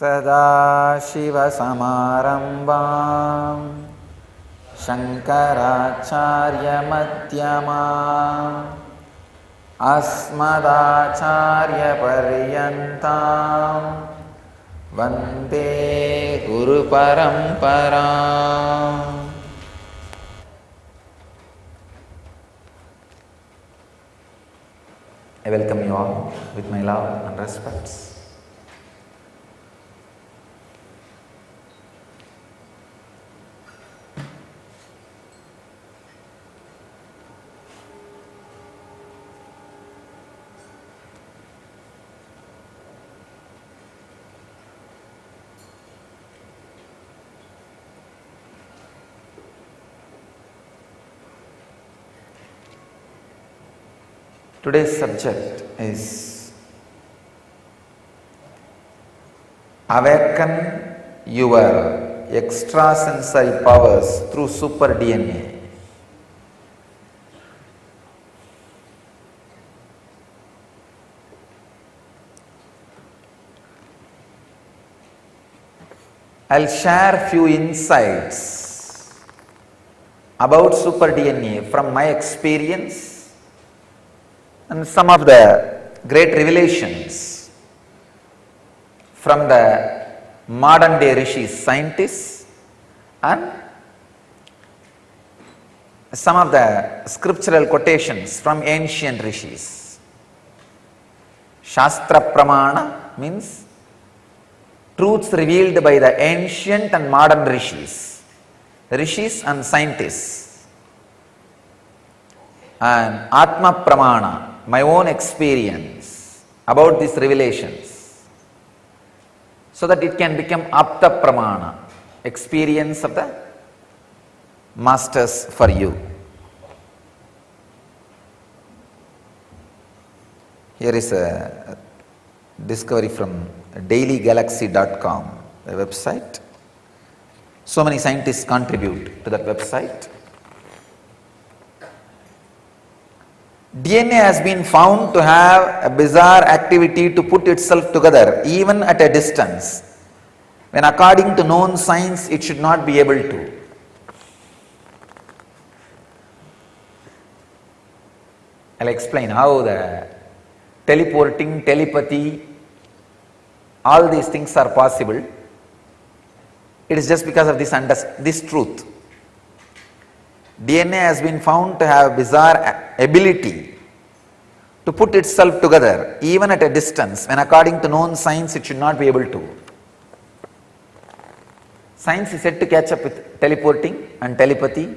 सदाशिवसमारम्भां शङ्कराचार्यमध्यमाम् अस्मदाचार्यपर्यन्तां वन्दे गुरुपरम्पराम्. I welcome you all with my love and respects. Today's subject is Awaken your extrasensory powers through super DNA. I'll share few insights about super DNA from my experience and some of the great revelations from the modern day rishis, scientists, and some of the scriptural quotations from ancient rishis. Shastra Pramana means truths revealed by the ancient and modern rishis and scientists. And Atma Pramana, my own experience about these revelations, so that it can become Apta Pramana, experience of the masters for you. Here is a discovery from dailygalaxy.com, a website. So many scientists contribute to that website. DNA has been found to have a bizarre activity to put itself together even at a distance, when according to known science it should not be able to. I'll explain how the teleporting, telepathy, all these things are possible. It is just because of this truth. DNA has been found to have bizarre ability to put itself together even at a distance, when according to known science it should not be able to. Science is said to catch up with teleporting and telepathy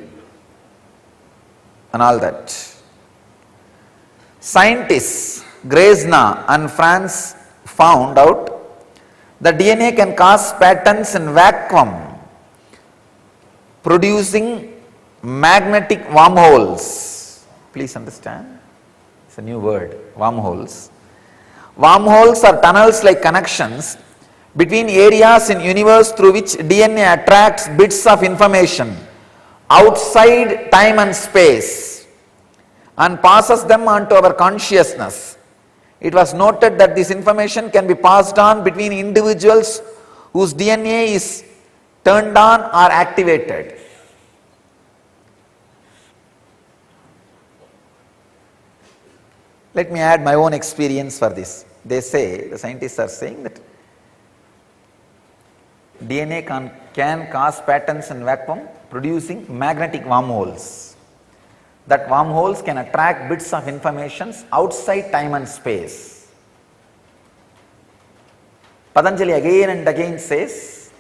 and all that. Scientists Grezna and France found out that DNA can cause patterns in vacuum, producing magnetic wormholes. Please understand, it's a new word, wormholes. Wormholes are tunnels like connections between areas in universe through which DNA attracts bits of information outside time and space and passes them on to our consciousness. It was noted that this information can be passed on between individuals whose DNA is turned on or activated. Let me add my own experience for this. They say, the scientists are saying that DNA can cause patterns in vacuum, producing magnetic wormholes. That wormholes can attract bits of information outside time and space. Patanjali again and again says,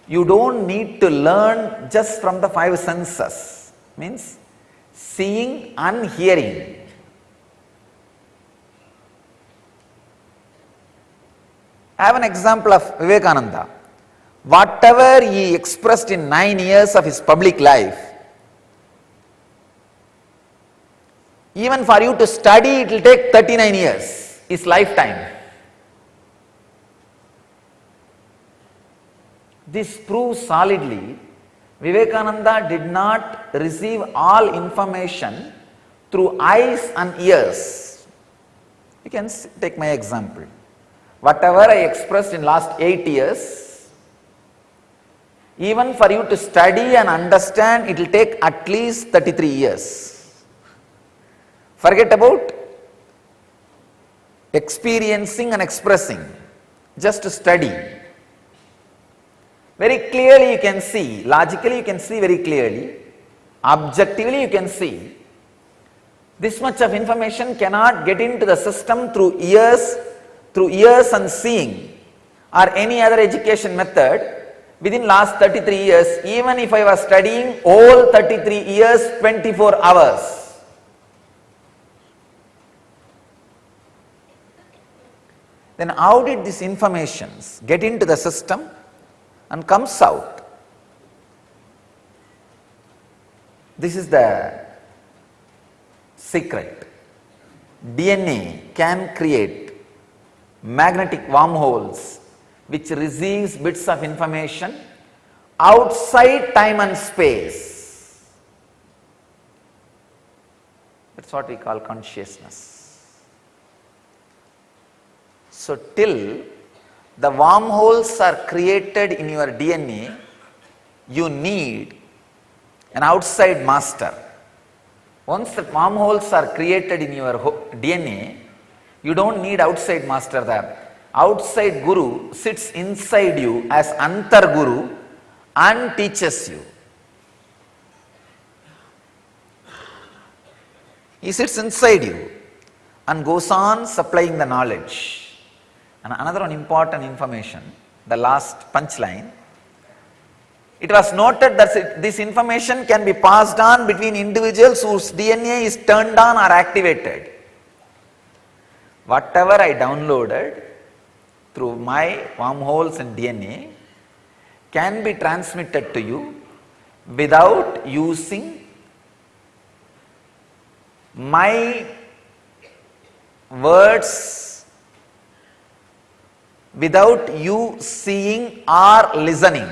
you don't need to learn just from the five senses, means seeing and hearing. I have an example of Vivekananda. Whatever he expressed in 9 years of his public life, even for you to study, it will take 39 years, his lifetime. This proves solidly Vivekananda did not receive all information through eyes and ears. You can take my example. Whatever I expressed in last 8 years, even for you to study and understand, it will take at least 33 years. Forget about experiencing and expressing, just to study. Very clearly you can see, logically you can see very clearly, objectively you can see, this much of information cannot get into the system through ears and seeing or any other education method within last 33 years, even if I was studying all 33 years, 24 hours. Then how did these informations get into the system and comes out? This is the secret. DNA can create magnetic wormholes which receives bits of information outside time and space. That's what we call consciousness. So till the wormholes are created in your DNA, you need an outside master. Once the wormholes are created in your DNA, you don't need outside master there. Outside guru sits inside you as antar guru and teaches you. He sits inside you and goes on supplying the knowledge. And another one important information, the last punchline. It was noted that this information can be passed on between individuals whose DNA is turned on or activated. Whatever I downloaded through my wormholes in DNA can be transmitted to you without using my words, without you seeing or listening.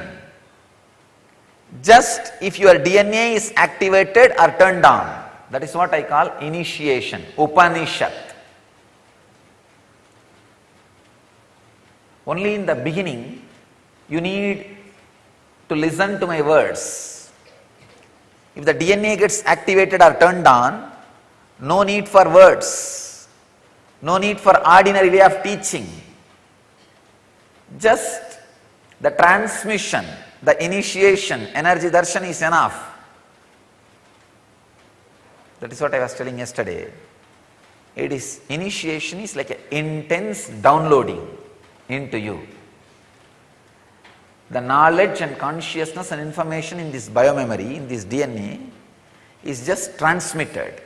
Just if your DNA is activated or turned on. That is what I call initiation, Upanishad. Only in the beginning you need to listen to my words. If the DNA gets activated or turned on, no need for words, no need for ordinary way of teaching. Just the transmission, the initiation, energy darshan is enough. That is what I was telling yesterday. It is, initiation is like an intense downloading into you. The knowledge and consciousness and information in this biomemory, in this DNA, is just transmitted.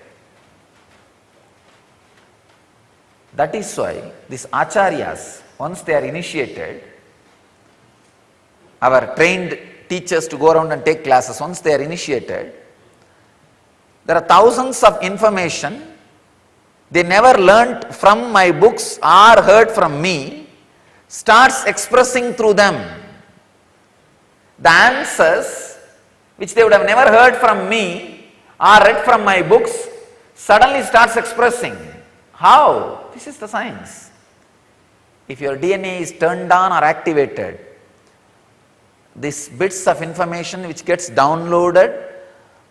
That is why these acharyas, once they are initiated, our trained teachers to go around and take classes, once they are initiated, there are thousands of information they never learnt from my books or heard from me, starts expressing through them. The answers which they would have never heard from me or read from my books suddenly starts expressing. How? This is the science. If your DNA is turned on or activated, these bits of information which gets downloaded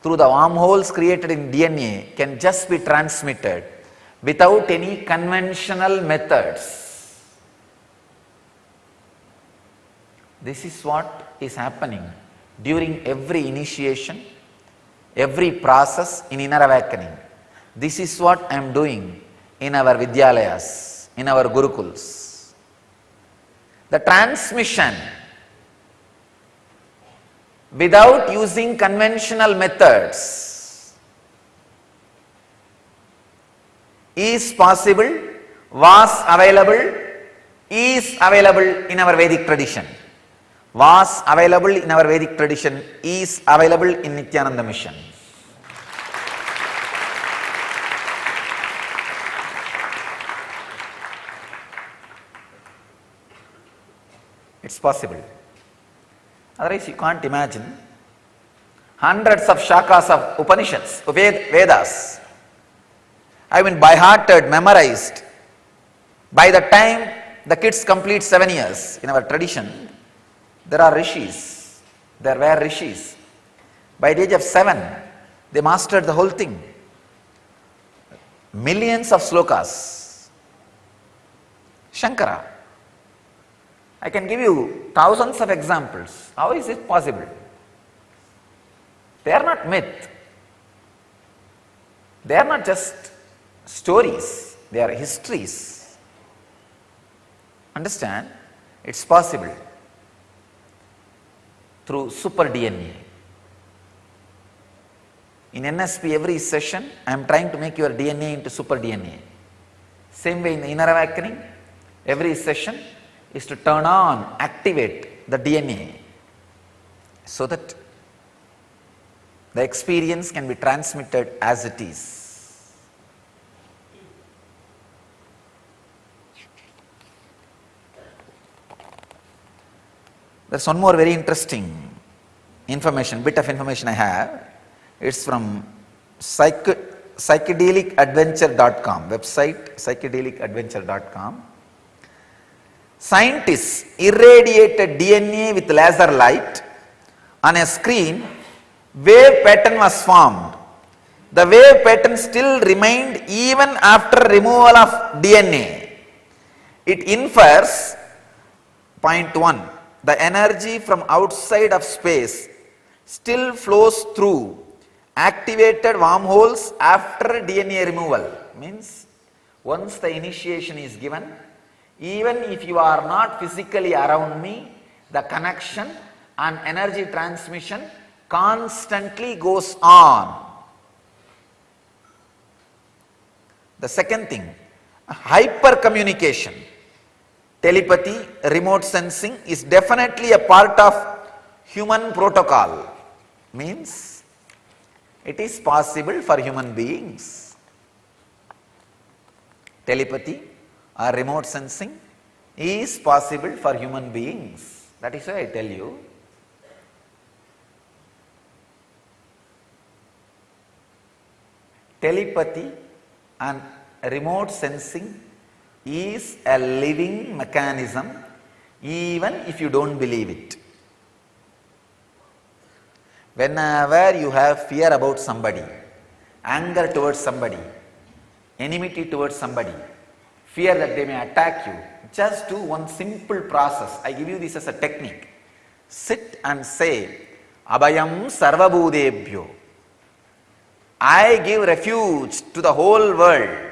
through the wormholes created in DNA can just be transmitted without any conventional methods. This is what is happening during every initiation, every process in inner awakening. This is what I am doing in our Vidyalayas, in our Gurukuls. The transmission without using conventional methods is possible, was available, is available in our Vedic tradition. Was available in our Vedic tradition, is available in Nithyananda mission. It's possible. Otherwise you can't imagine hundreds of shakas of Upanishads, Vedas have been by-hearted, memorized. By the time the kids complete 7 years. In our tradition, there are rishis. There were rishis. By the age of 7, they mastered the whole thing. Millions of slokas. Shankara. I can give you thousands of examples. How is it possible? They are not myth. They are not just stories. They are histories. Understand? It's possible through super DNA. In NSP, every session, I am trying to make your DNA into super DNA. Same way in the inner awakening, every session is to turn on, activate the DNA so that the experience can be transmitted as it is. There's one more very interesting bit of information I have. It's from psychedelicadventure.com, website psychedelicadventure.com. Scientists irradiated DNA with laser light. On a screen, wave pattern was formed. The wave pattern still remained even after removal of DNA. It infers, point 1, the energy from outside of space still flows through activated wormholes after DNA removal. Means once the initiation is given, even if you are not physically around me, the connection and energy transmission constantly goes on. The second thing, hyper communication, telepathy, remote sensing is definitely a part of human protocol. Means it is possible for human beings. Telepathy or remote sensing is possible for human beings. That is why I tell you, telepathy and remote sensing is a living mechanism even if you don't believe it. Whenever you have fear about somebody, anger towards somebody, enmity towards somebody, fear that they may attack you, just do one simple process. I give you this as a technique. Sit and say, Abhayam Sarvabhudebhyo. I give refuge to the whole world.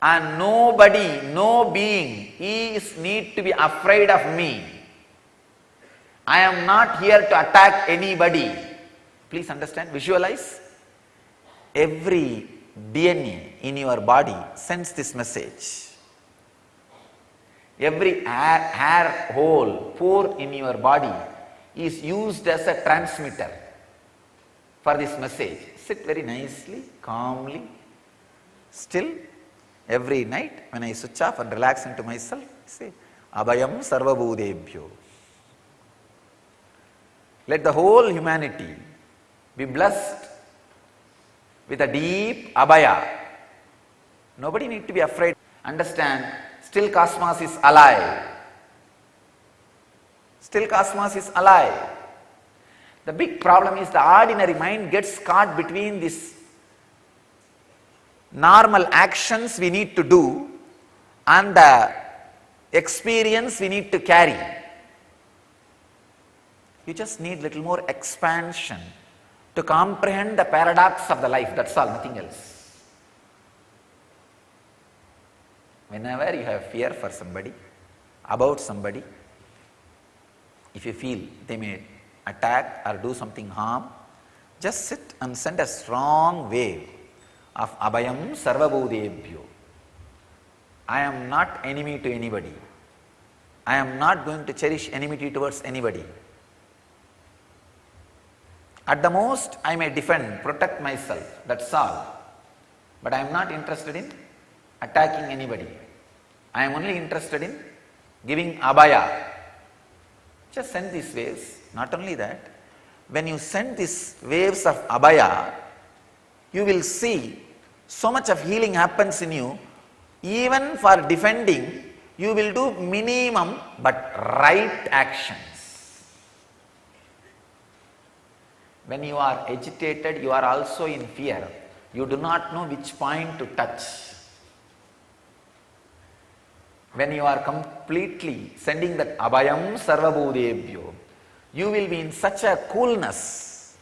And nobody, no being need to be afraid of me. I am not here to attack anybody. Please understand, visualize. Every DNA in your body sends this message. Every hair hole, pore in your body is used as a transmitter for this message. Sit very nicely, calmly, still. Every night when I switch off and relax into myself, say, Abhayam Sarvabhudebhyo. Let the whole humanity be blessed with a deep abhaya. Nobody need to be afraid. Understand, still cosmos is alive. Still cosmos is alive. The big problem is the ordinary mind gets caught between this normal actions we need to do and the experience we need to carry. You just need little more expansion to comprehend the paradox of the life. That's all, nothing else. Whenever you have fear for somebody, about somebody, if you feel they may attack or do something harm, just sit and send a strong wave of Abhayam Sarvabhudebhyo. I am not enemy to anybody. I am not going to cherish enmity towards anybody. At the most, I may defend, protect myself, that's all. But I am not interested in attacking anybody. I am only interested in giving abhaya. Just send these waves. Not only that, when you send these waves of abhaya, you will see so much of healing happens in you, even for defending You will do minimum but right actions. When you are agitated, you are also in fear. You do not know which point to touch. When you are completely sending that abhayam sarvabhudebhyo, you will be in such a coolness.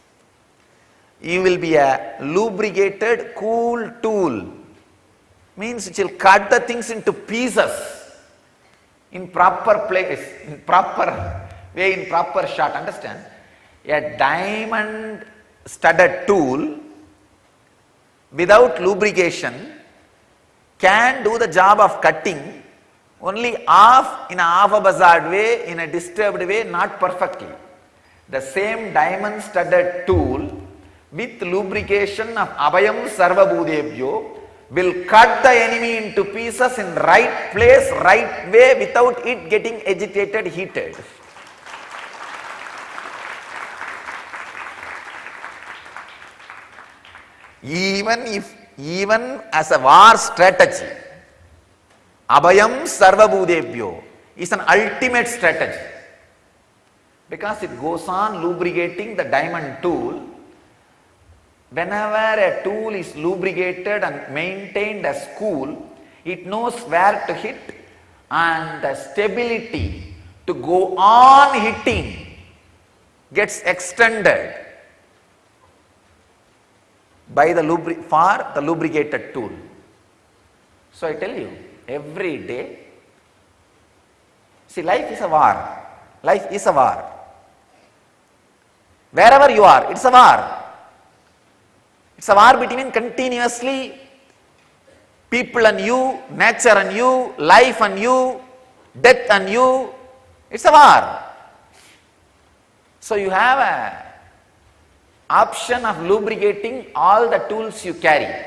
You will be a lubricated, cool tool. Means it will cut the things into pieces in proper place, in proper way, in proper shot. Understand? A diamond studded tool without lubrication can do the job of cutting only in a half a buzzard way, in a disturbed way, not perfectly. The same diamond studded tool with lubrication of abhayam sarvabhudebhyo will cut the enemy into pieces in right place, right way, without it getting agitated, heated. Even as a war strategy, abhayam sarvabhudebhyo is an ultimate strategy, because it goes on lubricating the diamond tool. Whenever a tool is lubricated and maintained as cool, it knows where to hit, and the stability to go on hitting gets extended by the lubricated tool. So I tell you, every day, see, life is a war. Life is a war. Wherever you are, it's a war. It's a war between continuously people and you, nature and you, life and you, death and you. It's a war. So you have a option of lubricating all the tools you carry.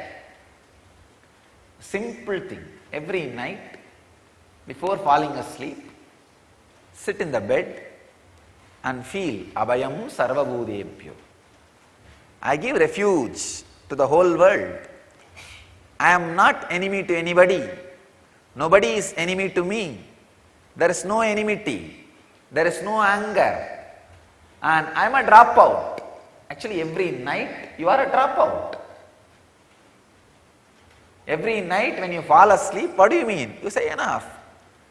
Simple thing. Every night, before falling asleep, sit in the bed and feel abhayam sarvabhudebhyo. I give refuge to the whole world. I am not enemy to anybody. Nobody is enemy to me. There is no enmity. There is no anger. And I am a dropout. Actually, every night you are a dropout. Every night when you fall asleep, what do you mean? You say, enough.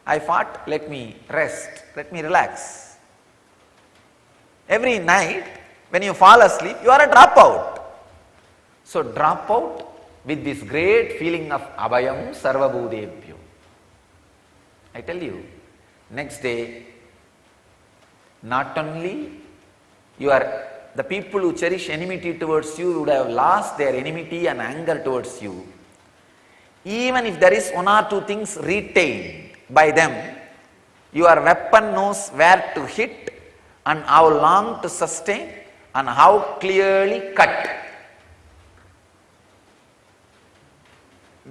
I fought, let me rest, let me relax. Every night when you fall asleep, you are a dropout. So drop out with this great feeling of abhayam sarvabhudebhyo. I tell you, next day, not only the people who cherish enmity towards you would have lost their enmity and anger towards you. Even if there is one or two things retained by them, your weapon knows where to hit and how long to sustain and how clearly cut.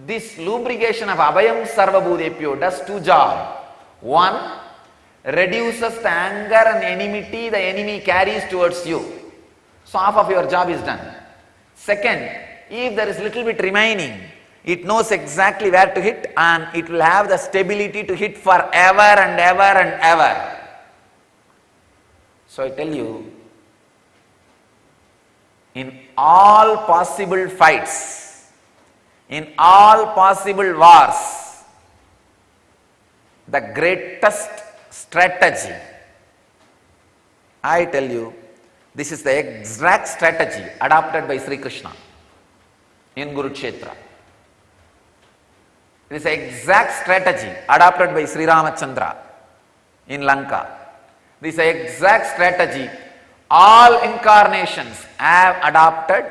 This lubrication of abhayam sarvabhudebhyo does two jobs. One, reduces the anger and enmity the enemy carries towards you. So half of your job is done. Second, if there is little bit remaining, it knows exactly where to hit and it will have the stability to hit forever and ever and ever. So I tell you, in all possible fights, in all possible wars, the greatest strategy, I tell you, this is the exact strategy adopted by Sri Krishna in Kurukshetra. It is the exact strategy adopted by Sri Ramachandra in Lanka. This is the exact strategy all incarnations have adopted,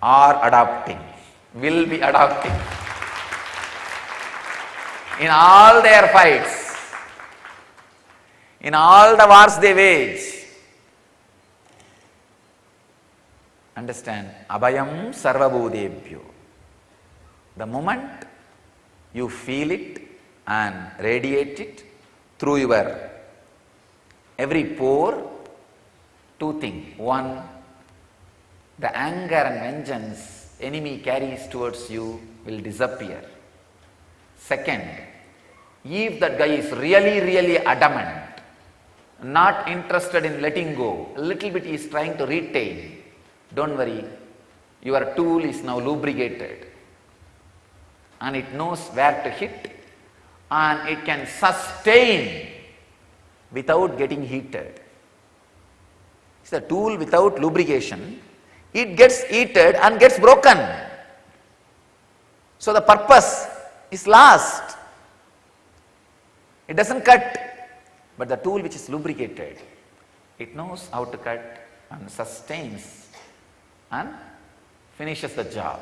are adopting, will be adopting. In all their fights, in all the wars they wage. Understand, abhayam sarvabhudebhyo. The moment you feel it and radiate it through your every pore, two things. One, the anger and vengeance enemy carries towards you will disappear. Second, If that guy is really adamant, not interested in letting go, a little bit he is trying to retain, don't worry, your tool is now lubricated and it knows where to hit and it can sustain without getting heated. It's a tool without lubrication, it gets heated and gets broken. So the purpose is lost. It doesn't cut. But the tool which is lubricated, it knows how to cut and sustains and finishes the job.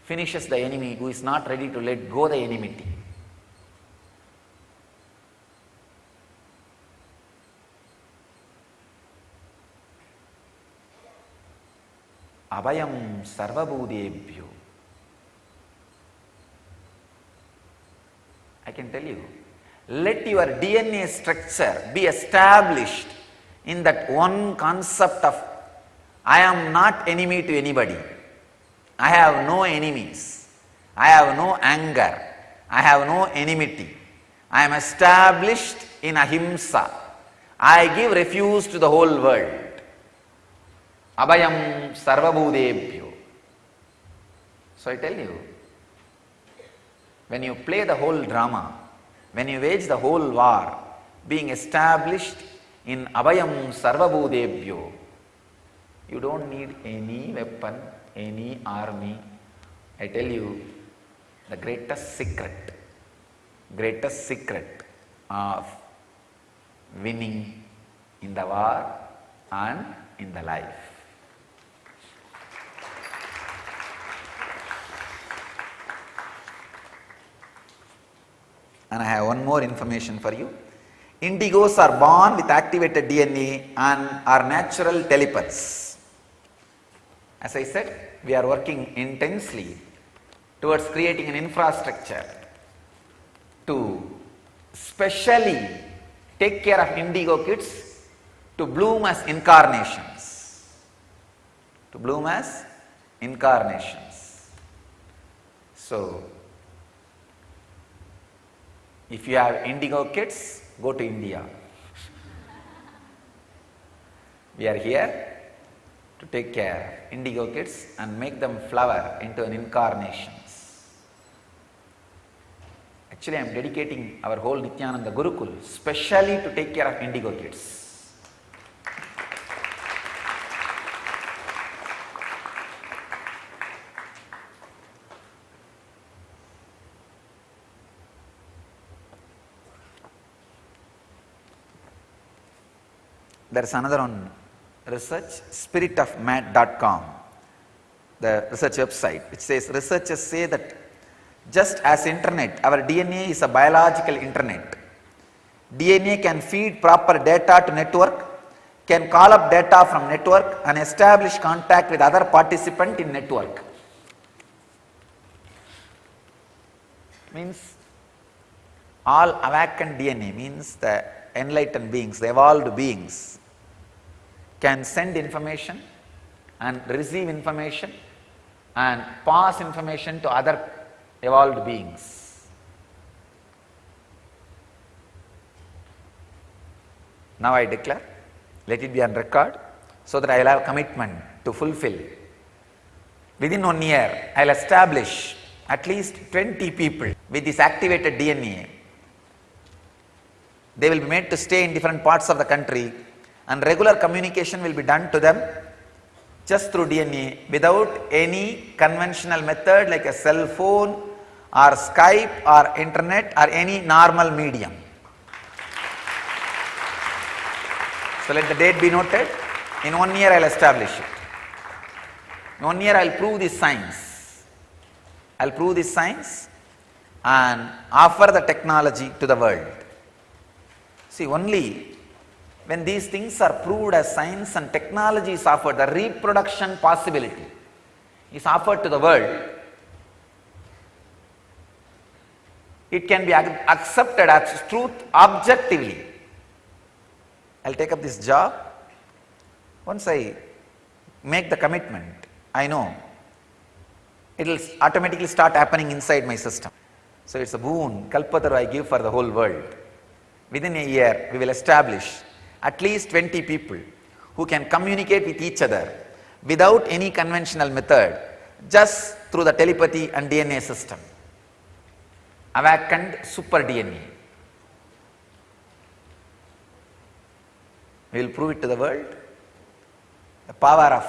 Finishes the enemy who is not ready to let go the enmity. Abhayam sarvabhudebhyo. I can tell you, let your DNA structure be established in that one concept of I am not enemy to anybody. I have no enemies. I have no anger. I have no enmity. I am established in ahimsa. I give refuge to the whole world. Abhayam sarvabhudebhyo. So I tell you, when you play the whole drama, when you wage the whole war, being established in Abhayam sarvabhudebhyo, you don't need any weapon, any army. I tell you, the greatest secret of winning in the war and in the life. And I have one more information for you. Indigos are born with activated DNA and are natural telepaths. As I said, we are working intensely towards creating an infrastructure to specially take care of indigo kids to bloom as incarnations. To bloom as incarnations. So, if you have indigo kids, go to India. We are here to take care of indigo kids and make them flower into an incarnations. Actually, I am dedicating our whole Nithyananda Gurukul specially to take care of indigo kids. There is another one, research, spiritofmat.com, the research website, which says researchers say that just as internet, our DNA is a biological internet. DNA can feed proper data to network, can call up data from network and establish contact with other participant in network. Means all awakened DNA, means the enlightened beings, the evolved beings, can send information and receive information and pass information to other evolved beings. Now I declare, let it be on record, so that I will have commitment to fulfill. Within 1 year, I will establish at least 20 people with this activated DNA. They will be made to stay in different parts of the country, and regular communication will be done to them just through DNA without any conventional method like a cell phone or Skype or internet or any normal medium. So let the date be noted. In 1 year I will establish it. In 1 year I will prove this science. I will prove this science and offer the technology to the world. See, only when these things are proved as science and technology is offered, the reproduction possibility is offered to the world, it can be accepted as truth objectively. I will take up this job. Once I make the commitment, I know it will automatically start happening inside my system. So it's a boon, Kalpataru I give for the whole world. Within a year, we will establish at least 20 people who can communicate with each other without any conventional method, just through the telepathy and DNA system. Awakened super DNA. We will prove it to the world. The power of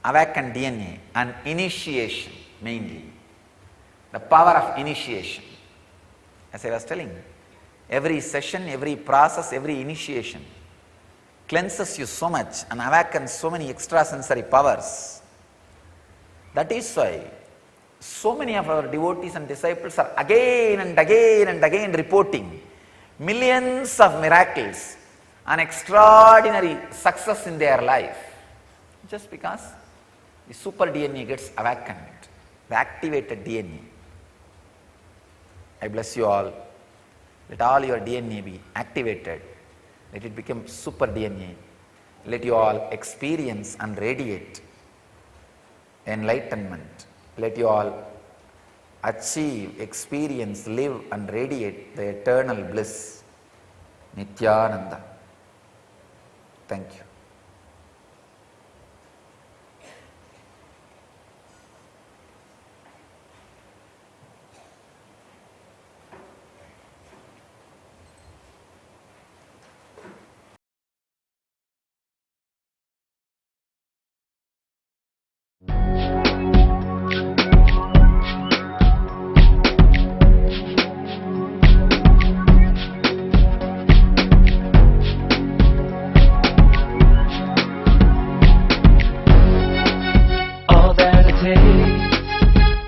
awakened DNA and initiation mainly. The power of initiation. As I was telling, every session, every process, every initiation cleanses you so much and awakens so many extrasensory powers. That is why so many of our devotees and disciples are again and again and again reporting millions of miracles and extraordinary success in their life, just because the super DNA gets awakened, the activated DNA. I bless you all. Let all your DNA be activated. Let it become super DNA. Let you all experience and radiate enlightenment. Let you all achieve, experience, live and radiate the eternal bliss. Nithyananda. Thank you.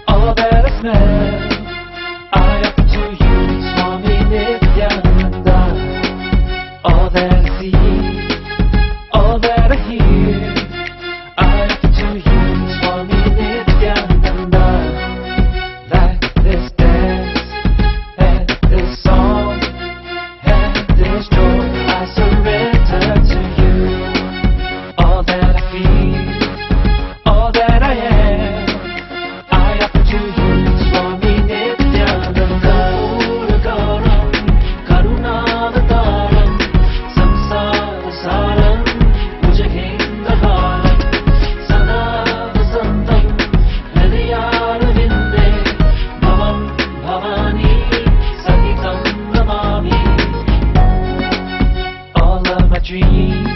All that I smell, I offer to you, Swami Nithyananda. All that I see, all that I hear, I offer to you, Swami Nithyananda. Like this dance, and this song, and this joy, I surrender to you. All that I feel, all that I am, I offer to you, Swami Nithyananda. Puragaram, Karunavataram, Samsara Saram, Bhujagendraharam, Sada Vasantam, Hridayarvinde, Bhavam Bhavani, Sahitam Namami. All of my dreams,